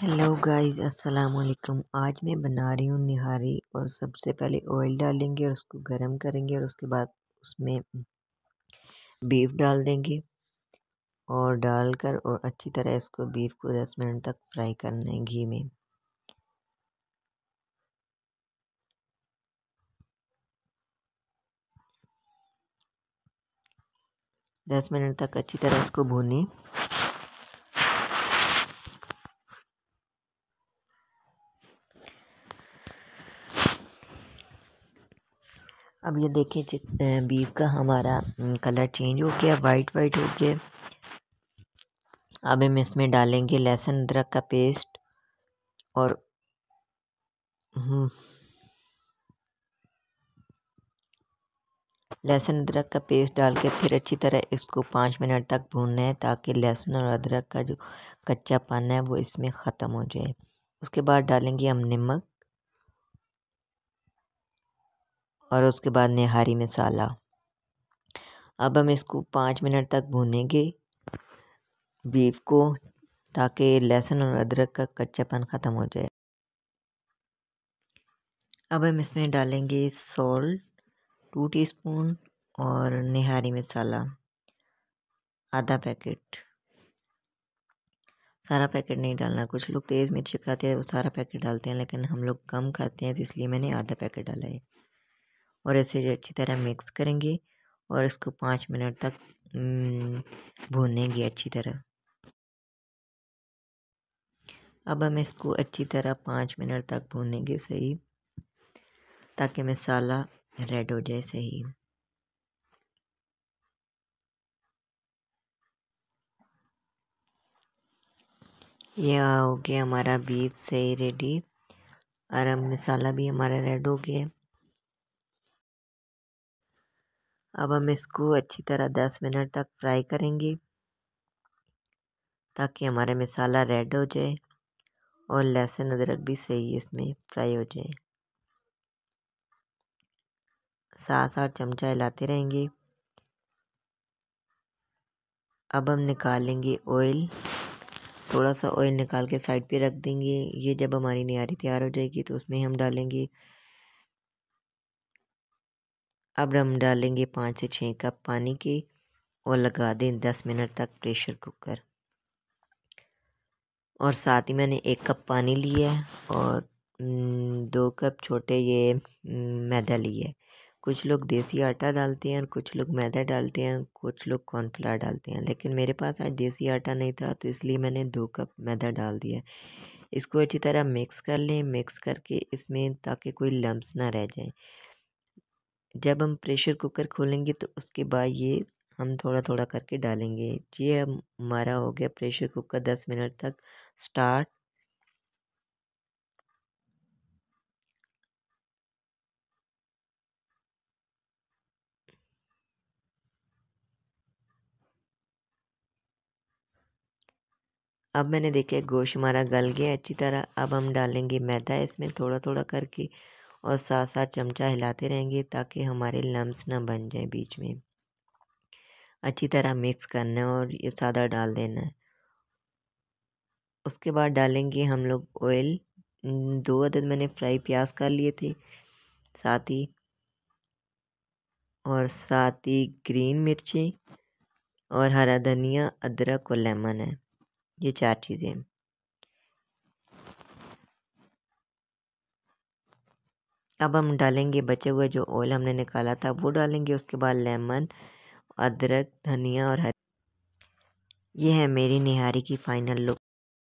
Hello guys, अस्सलाम वालेकुम। आज मैं बना रही हूँ निहारी। और सबसे पहले ऑयल डालेंगे और उसको गरम करेंगे और उसके बाद उसमें बीफ डाल देंगे और डालकर और अच्छी तरह इसको बीफ को 10 मिनट तक फ्राई करना है घी में। दस मिनट तक अच्छी तरह इसको भूनें। अब ये देखिए बीफ का हमारा कलर चेंज हो गया, वाइट वाइट हो गया। अब हम इसमें डालेंगे लहसुन अदरक का पेस्ट और लहसुन अदरक का पेस्ट डाल के फिर अच्छी तरह इसको 5 मिनट तक भूनना है ताकि लहसुन और अदरक का जो कच्चापन है वो इसमें ख़त्म हो जाए। उसके बाद डालेंगे हम नमक और उसके बाद निहारी मसाला। अब हम इसको 5 मिनट तक भूनेंगे बीफ को ताकि लहसुन और अदरक का कच्चापन ख़त्म हो जाए। अब हम इसमें डालेंगे सॉल्ट 2 टीस्पून और निहारी मसाला आधा पैकेट। सारा पैकेट नहीं डालना, कुछ लोग तेज़ मिर्ची खाते हैं वो सारा पैकेट डालते हैं, लेकिन हम लोग कम खाते हैं तो इसलिए मैंने आधा पैकेट डाला है। और ऐसे अच्छी तरह मिक्स करेंगे और इसको 5 मिनट तक भूनेंगे अच्छी तरह। अब हम इसको अच्छी तरह 5 मिनट तक भूनेंगे सही, ताकि मसाला रेड हो जाए सही। यह हो गया हमारा बीफ सही रेडी और अब मसाला भी हमारा रेड हो गया। अब हम इसको अच्छी तरह 10 मिनट तक फ्राई करेंगे ताकि हमारा मसाला रेड हो जाए और लहसुन अदरक भी सही इसमें फ्राई हो जाए। 7-8 चमचा हिलाते रहेंगे। अब हम निकालेंगे ऑयल, थोड़ा सा ऑयल निकाल के साइड पे रख देंगे। ये जब हमारी निहारी तैयार हो जाएगी तो उसमें हम डालेंगे। अब हम डालेंगे 5 से 6 कप पानी के और लगा दें 10 मिनट तक प्रेशर कुकर। और साथ ही मैंने 1 कप पानी लिया है और 2 कप छोटे ये मैदा लिया है। कुछ लोग देसी आटा डालते हैं और कुछ लोग मैदा डालते हैं, कुछ लोग कॉर्नफ्लावर डालते हैं, लेकिन मेरे पास आज देसी आटा नहीं था तो इसलिए मैंने 2 कप मैदा डाल दिया। इसको अच्छी तरह मिक्स कर लें, मिक्स करके इसमें ताकि कोई लम्स ना रह जाए। जब हम प्रेशर कुकर खोलेंगे तो उसके बाद ये हम थोड़ा थोड़ा करके डालेंगे। ये हमारा हो गया प्रेशर कुकर 10 मिनट तक स्टार्ट। अब मैंने देखा गोश्त हमारा गल गया अच्छी तरह। अब हम डालेंगे मैदा इसमें थोड़ा थोड़ा करके और 7-7 चमचा हिलाते रहेंगे ताकि हमारे लम्स ना बन जाए बीच में। अच्छी तरह मिक्स करना है और ये सादा डाल देना है। उसके बाद डालेंगे हम लोग ऑयल। 2 अदद मैंने फ्राई प्याज कर लिए थे साथ ही, और साथ ही ग्रीन मिर्ची और हरा धनिया, अदरक और लेमन है, ये 4 चीज़ें। अब हम डालेंगे बचे हुए जो ऑयल हमने निकाला था वो डालेंगे। उसके बाद लेमन, अदरक, धनिया और हरी। ये है मेरी निहारी की फ़ाइनल लुक।